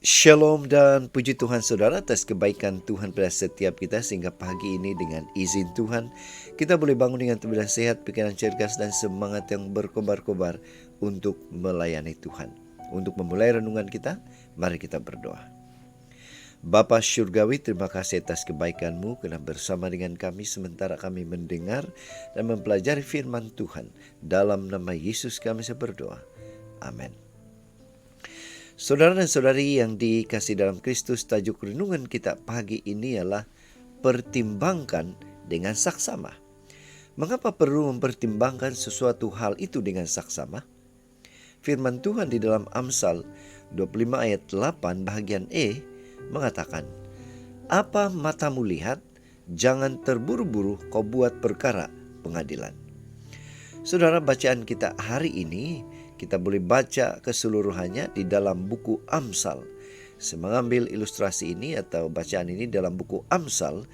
Shalom dan puji Tuhan saudara atas kebaikan Tuhan pada setiap kita sehingga pagi ini dengan izin Tuhan kita boleh bangun dengan tubuh dan sehat, pikiran cerdas dan semangat yang berkobar-kobar untuk melayani Tuhan. Untuk memulai renungan kita, mari kita berdoa. Bapa Syurgawi, terima kasih atas kebaikan-Mu karena bersama dengan kami sementara kami mendengar dan mempelajari firman Tuhan. Dalam nama Yesus kami berdoa. Amin. Saudara dan saudari yang dikasih dalam Kristus, tajuk renungan kita pagi ini adalah pertimbangkan dengan saksama. Mengapa perlu mempertimbangkan sesuatu hal itu dengan saksama? Firman Tuhan di dalam Amsal 25 ayat 8 bagian E mengatakan, "Apa matamu lihat, jangan terburu-buru kau buat perkara pengadilan." Saudara, bacaan kita hari ini kita boleh baca keseluruhannya di dalam buku Amsal. Saya mengambil ilustrasi ini atau bacaan ini dalam buku Amsal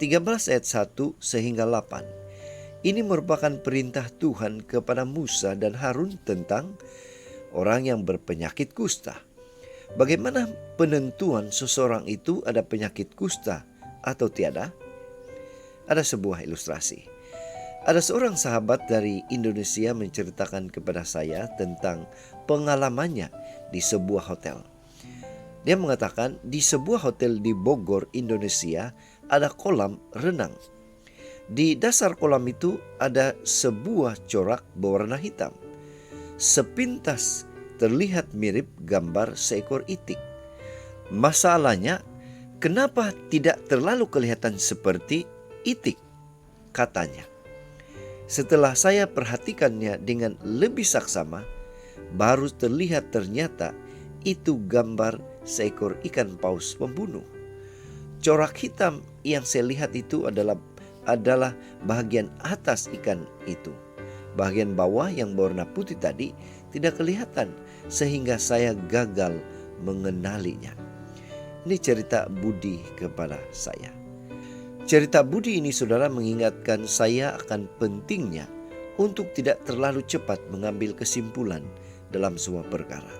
13 ayat 1 sehingga 8. Ini merupakan perintah Tuhan kepada Musa dan Harun tentang orang yang berpenyakit kusta. Bagaimana penentuan seseorang itu ada penyakit kusta atau tiada? Ada sebuah ilustrasi. Ada seorang sahabat dari Indonesia menceritakan kepada saya tentang pengalamannya di sebuah hotel. Dia mengatakan di sebuah hotel di Bogor, Indonesia, ada kolam renang. Di dasar kolam itu ada sebuah corak berwarna hitam. Sepintas terlihat mirip gambar seekor itik. Masalahnya, kenapa tidak terlalu kelihatan seperti itik? Katanya. Setelah saya perhatikannya dengan lebih saksama, baru terlihat ternyata itu gambar seekor ikan paus pembunuh. Corak hitam yang saya lihat itu adalah bagian atas ikan itu. Bagian bawah yang berwarna putih tadi tidak kelihatan sehingga saya gagal mengenalinya. Ini cerita Budi kepada saya. Cerita Budi ini saudara mengingatkan saya akan pentingnya untuk tidak terlalu cepat mengambil kesimpulan dalam sebuah perkara.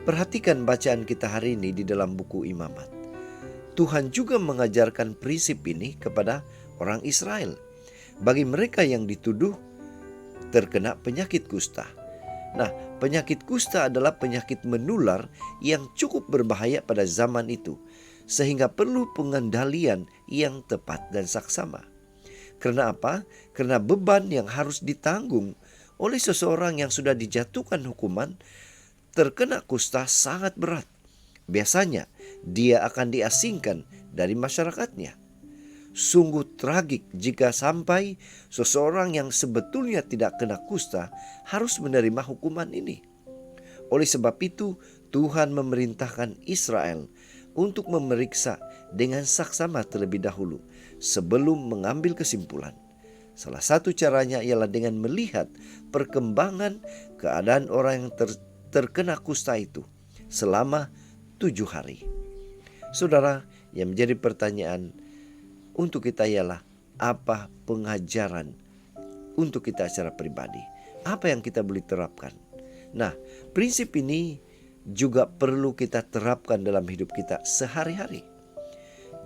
Perhatikan bacaan kita hari ini di dalam buku Imamat. Tuhan juga mengajarkan prinsip ini kepada orang Israel. Bagi mereka yang dituduh terkena penyakit kusta. Nah, penyakit kusta adalah penyakit menular yang cukup berbahaya pada zaman itu, sehingga perlu pengendalian yang tepat dan saksama. Karena apa? Karena beban yang harus ditanggung oleh seseorang yang sudah dijatuhkan hukuman terkena kusta sangat berat. Biasanya dia akan diasingkan dari masyarakatnya. Sungguh tragik jika sampai seseorang yang sebetulnya tidak kena kusta harus menerima hukuman ini. Oleh sebab itu, Tuhan memerintahkan Israel untuk memeriksa dengan saksama terlebih dahulu sebelum mengambil kesimpulan. Salah satu caranya ialah dengan melihat perkembangan keadaan orang yang terkena kusta itu selama 7 hari. Saudara, yang menjadi pertanyaan untuk kita ialah apa pengajaran untuk kita secara pribadi? Apa yang kita boleh terapkan? Nah, prinsip ini juga perlu kita terapkan dalam hidup kita sehari-hari.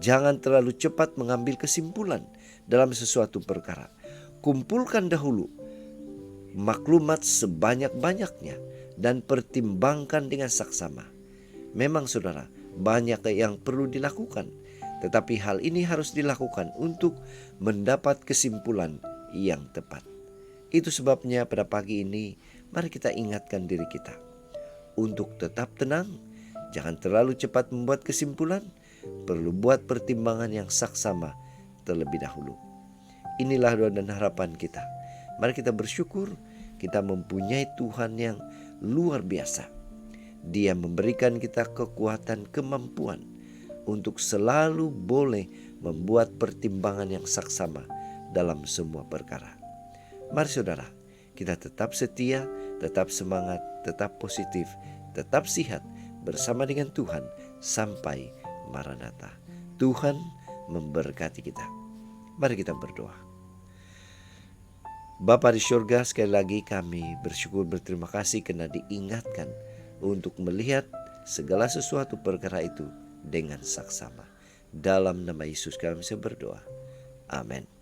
Jangan terlalu cepat mengambil kesimpulan dalam sesuatu perkara. Kumpulkan dahulu maklumat sebanyak-banyaknya dan pertimbangkan dengan saksama. Memang saudara, banyak yang perlu dilakukan, tetapi hal ini harus dilakukan untuk mendapat kesimpulan yang tepat. Itu sebabnya pada pagi ini, mari kita ingatkan diri kita untuk tetap tenang, jangan terlalu cepat membuat kesimpulan, perlu buat pertimbangan yang saksama terlebih dahulu. Inilah doa dan harapan kita. Mari kita bersyukur kita mempunyai Tuhan yang luar biasa. Dia memberikan kita kekuatan, kemampuan untuk selalu boleh membuat pertimbangan yang saksama dalam semua perkara. Mari saudara, kita tetap setia, tetap semangat, tetap positif, tetap sihat bersama dengan Tuhan sampai Maranatha. Tuhan memberkati kita. Mari kita berdoa. Bapa di surga, sekali lagi kami bersyukur berterima kasih karena diingatkan untuk melihat segala sesuatu perkara itu dengan saksama. Dalam nama Yesus kami berdoa. Amin.